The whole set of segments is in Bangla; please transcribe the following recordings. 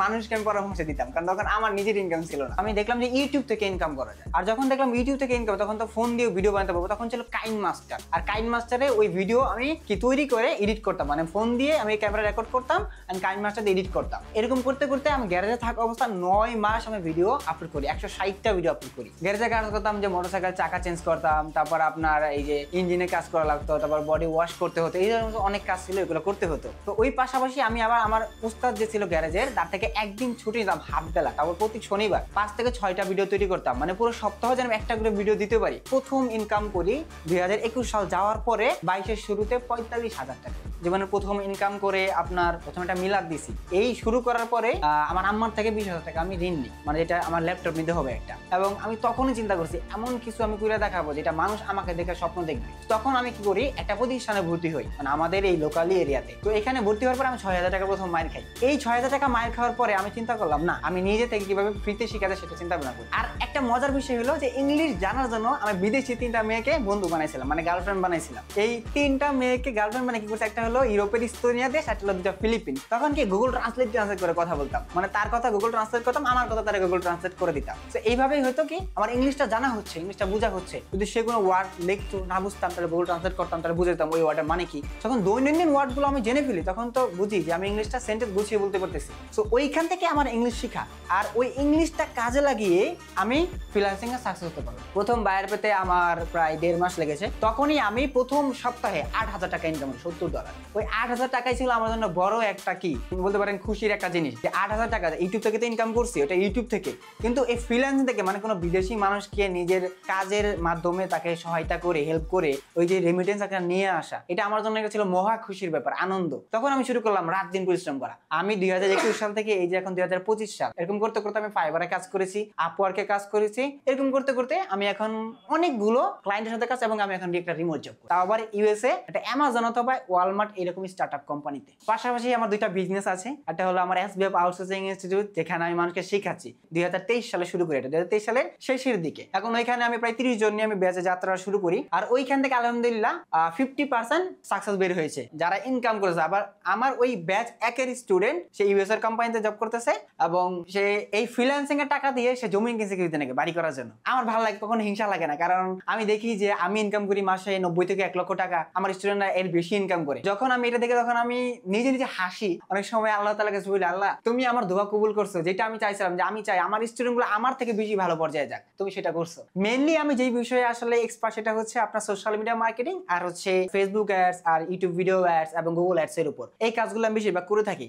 মানুষকে আমি পরামর্শ দিতাম, কারণ তখন আমার নিজের ইনকাম ছিল না। আমি দেখলাম যে ইউটিউব থেকে ইনকাম করা যায়, আর যখন দেখলাম ইউটিউব থেকে ইনকাম, তখন তো ফোন দিয়ে ভিডিও বানাতে পারবো। তখন ছিল কাইন মাস্টার, আর কাইন মাস্টারে ওই ভিডিও আমি কি তৈরি করে এডিট করতাম, মানে ফোন দিয়ে আমি ক্যামেরা রেকর্ড করতাম আর কাইন মাস্টার দিয়ে এডিট করতাম। এরকম করতে করতে আমি গ্যারেজে থাকা অবস্থা 9 মাস আমি ভিডিও আপলোড করি, 160টা ভিডিও আপলোড করি। গ্যারেজে কাজ করতাম, যে মোটরসাইকেল চাকা চেঞ্জ করতাম, তারপর আপনার এই যে ইঞ্জিনে কাজ করা লাগতো, তারপর বডি ওয়াশ করতে হতো, এই ধরনের অনেক কাজ ছিল, এগুলো করতে হতো। তো ওই পাশাপাশি আমি আবার আমার উস্তাদ যে ছিল গ্যারেজের, তার থেকে একদিন ছুটি নিতাম হাফ বেলা, তারপর প্রতি শনিবার 5 থেকে 6টা ভিডিও তৈরি করতাম, মানে পুরো সপ্তাহ যেন একটা করে ভিডিও দিতে পারি। প্রথম ইনকাম করি 2021 সাল যাওয়ার পরে 22-এর শুরুতে 45,000 টাকা। জীবনের প্রথম ইনকাম করে আপনার প্রথম একটা মিলাদ দিছি। এই শুরু করার পরে আমার আম্মার থেকে 20,000 টাকা আমি ঋণ নিই, মানে যেটা আমার ল্যাপটপ নিতে হবে একটা। এবং আমি তখনই চিন্তা করছি এমন কিছু আমি করে দেখাবো যেটা মানুষ আমাকে দেখে স্বপ্ন দেখবে। তখন আমি কি করি, একটা প্রতিষ্ঠানে ভর্তি হই, মানে আমাদের এই লোকালি এরিয়াতে। তো এখানে ভর্তি হওয়ার পর আমি 6,000 টাকা প্রথম মাইর খাই। এই 6,000 টাকা মাইর খাওয়ার পরে আমি চিন্তা করলাম, না আমি নিজে থেকে কিভাবে ফ্রিতে শিখাতে সেটা চিন্তা ভাবনা করি। আর একটা মজার বিষয় হলো যে ইংলিশ জানার জন্য আমি বিদেশি 3টা মেয়েকে বন্ধু বানাইছিলাম, মানে গার্লফ্রেন্ড বানাইছিলাম। এই 3টা মেয়েকে গার্লফ্রেন্ড মানে কি করছে, একটা হলো ইউরোপের ইস্তোনিয়া দেশ, একটা হলো 2টা ফিলিপিন। তখন কি গুগল ট্রান্সলেট করে কথা বলতাম, মানে তার কথা গুগল ট্রান্সলেট করতাম, আমার কথা তারা গুগল ট্রান্সলেট করে দিতাম। তো এইভাবেই হয়তো কি আমার ইংলিশটা জানা হচ্ছে, ইংলিশটা বোঝা হচ্ছে। যদি সে কোনো ওয়ার্ড লিখতো না বুঝতাম, তাহলে গুগল ট্রান্সলেট করতাম, তাহলে বুঝে যেতাম ওই ওয়ার্ডের মানে কি। যখন দৈনন্দিন ওয়ার্ডগুলো আমি জেনে ফেলি, তখন তো বুঝি যে আমি ইংলিশটা সেন্টেন্স গুছিয়ে বলতে পারতেছি। তো ওইখান থেকে আমার ইংলিশ শেখা, আর ওই ইংলিশটা কাজে লাগিয়ে আমি ফ্রিল্যান্সিং এ সাকসেস হতে পারবো। প্রথম বায়ার পেতে আমার প্রায় 1.5 মাস লেগেছে। তখনই আমি প্রথম সপ্তাহে 8,000 টাকা ইনকাম করি, $70। ওই 8,000 টাকাই ছিল আমার জন্য বড় একটা কি বলতে পারেন খুশির একটা জিনিস, যে 8,000 টাকা ইউটিউব থেকে তো ইনকাম করছি, ওটা ইউটিউব থেকে। কিন্তু এই ফ্রিল্যান্সিং থেকে, মানে কোনো বিদেশি মানুষকে নিজের কাজের মাধ্যমে তাকে সহায়তা করে, হেল্প করে ওই যে রেমিটেন্স একটা নিয়ে আসা, এটা আমার জন্য একটা ছিল মহা খুশির ব্যাপার, আনন্দ। তখন আমি শুরু করলাম রাত দিন পরিশ্রম করা। আমি 2021 সাল থেকে এই যে এখন 2025 সাল, এরকম করতে করতে আমি ফাইবারে কাজ করেছি, আপওয়ার্কে কাজ করেছি। এরকম করতে করতে আমি এখন অনেকগুলো ক্লায়েন্টের সাথে কাজ, এবং আমি এখন একটা রিমোট জব করি, তাও আবার ইউএসএ, একটা অ্যামাজন অথবা ওয়ালমার্ট এরকম স্টার্টআপ কোম্পানিতে। পাশাপাশি আমার 2টা বিজনেস আছে। একটা হলো আমার এসবিএফ আউটসোর্সিং ইনস্টিটিউট, যেখানে আমি মানুষকে শেখাচ্ছি। 2023 সালে শুরু করি, এটা 2023 সালের শেষের দিকে। এখন ওইখানে আমি প্রায় 30 জন নিয়ে আমি ব্যাচে যাত্রা শুরু করি, আর ওইখান থেকে আলহামদুলিল্লাহ 50% সাকসেস বের হয়েছে, যারা ইনকাম করেছে। আবার আমার ওই ব্যাচ 1-এর স্টুডেন্ট, সে ইউএসএর কোম্পানিতে জব করতেছে, এবং সে এই ফ্রিল্যান্সিং এর টাকা দিয়ে সে জমি কিনছে কিনতে নাকি বাড়ি করার জন্য। আমার ভালো লাগে, কখনো হিংসা লাগে না, কারণ আমি দেখি যে আমি ইনকাম করি মাসে 90 থেকে 1 লক্ষ টাকা, আমার স্টুডেন্টরা এর বেশি ইনকাম করে। যখন আমি এটা দেখে তখন আমি নিজে নিজে হাসি। অনেক সময় আল্লাহ তাআলাকে বলি, আল্লাহ তুমি আমার দোয়া কবুল করছো, যেটা আমি চাইছিলাম, যে আমি চাই আমার স্টুডেন্টগুলো আমার থেকে বেশি ভালো পর্যায়ে যাক, তুমি সেটা করছো। মেইনলি আমি যেই বিষয়ে আসলে এক্সপার্ট, সেটা হচ্ছে আপনার সোশ্যাল মিডিয়া মার্কেটিং, আর হচ্ছে ফেসবুক অ্যাডস, আর ইউটিউব ভিডিও অ্যাডস এবং গুগল অ্যাডস এর উপর। এই কাজগুলো আমি বেশিরভাগ করে থাকি।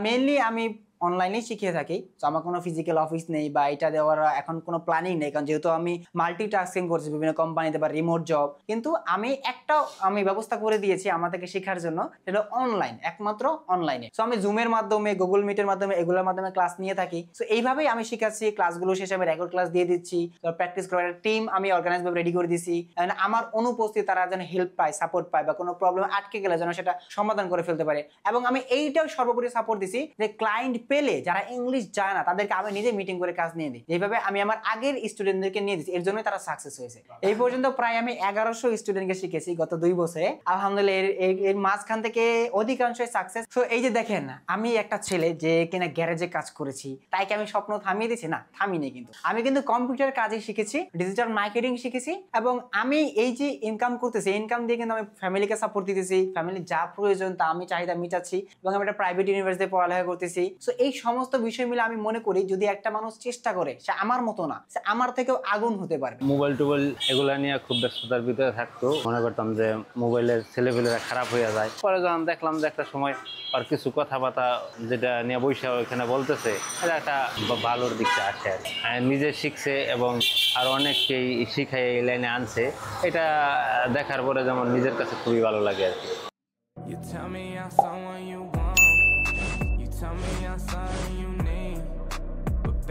মেইনলি আমি অনলাইনেই শিখিয়ে থাকি। তো আমার কোনো ফিজিক্যাল অফিস নেই, বা এটা দেওয়ার এখন কোনো প্ল্যানিং নেই, কারণ যেহেতু আমি মাল্টিটাস্কিং করছি বিভিন্ন কোম্পানিতে বা রিমোট জব। কিন্তু আমি ব্যবস্থা করে দিয়েছি আমাদেরকে শেখার জন্য, সেটা অনলাইন, একমাত্র অনলাইনে। সো আমি জুমের মাধ্যমে, গুগল মিটের মাধ্যমে, এগুলোর মাধ্যমে ক্লাস নিয়ে থাকি। সো এইভাবেই আমি শেখাচ্ছি। ক্লাসগুলো শেষে আমি রেকর্ড ক্লাস দিয়ে দিচ্ছি, প্র্যাকটিস করার একটা টিম আমি অর্গানাইজ ভাবে রেডি করে দিচ্ছি। আমার অনুপস্থিত তারা যেন হেল্প পায়, সাপোর্ট পায়, বা কোনো প্রবলেম আটকে গেলে যেন সেটা সমাধান করে ফেলতে পারে। এবং আমি এইটাও সর্বোপরি সাপোর্ট দিচ্ছি যে ক্লায়েন্ট পেলে যারা ইংলিশ জানে না, তাদেরকে আমি নিজে মিটিং করে কাজ নিয়ে দিই। এইভাবে আমি আমার আগের স্টুডেন্টদেরকে নিয়ে দিচ্ছি, এর জন্যই তারা সাকসেস হয়েছে। এই পর্যন্ত প্রায় আমি 1100 স্টুডেন্টকে শিখেছি গত 2 বছরে, আলহামদুলিল্লাহ। এর মাঝখান থেকে অধিকাংশই সাকসেস। তো এই যে দেখেন, আমি একটা ছেলে যে কিনা গ্যারেজে কাজ করেছি, তাই কি আমি স্বপ্ন থামিয়ে দিচ্ছি? না, থামিনি। কিন্তু আমি কিন্তু কম্পিউটার কাজে শিখেছি, ডিজিটাল মার্কেটিং শিখেছি, এবং আমি এই যে ইনকাম করতেছি, ইনকাম দিয়ে কিন্তু আমি ফ্যামিলিকে সাপোর্ট দিতেছি। ফ্যামিলির যা প্রয়োজন তা আমি চাহিদা মিটাচ্ছি, এবং আমি একটা প্রাইভেট ইউনিভার্সিটিতে পড়ালেখা করতেছি। সো এই সমস্ত বিষয় মিলে আমি মনে করি যদি একটা মানুষ চেষ্টা করে, সে আমার মতো না, সে আমার থেকেও আগুন হতে পারবে। মোবাইল টোবাইল এগুলা নিয়ে খুব ব্যস্ততার ভিতরে থাকতো, মনে করতাম যে মোবাইলের ছেলেপেলেরা খারাপ হয়ে যায়। পরে যখন দেখলাম যে একটা সময় আর কিছু কথাবার্তা যেটা নিয়ে বৈশা ওইখানে বলতেছে, এটা একটা ভালোর দিকটা আসে আর নিজে শিখছে এবং আর অনেককেই শিখাই এই লাইনে আনছে। এটা দেখার পরে যেমন নিজের কাছে খুবই ভালো লাগে আর কি।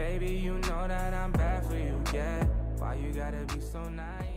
Baby, you know that I'm bad for you, yeah. Why you gotta be so nice?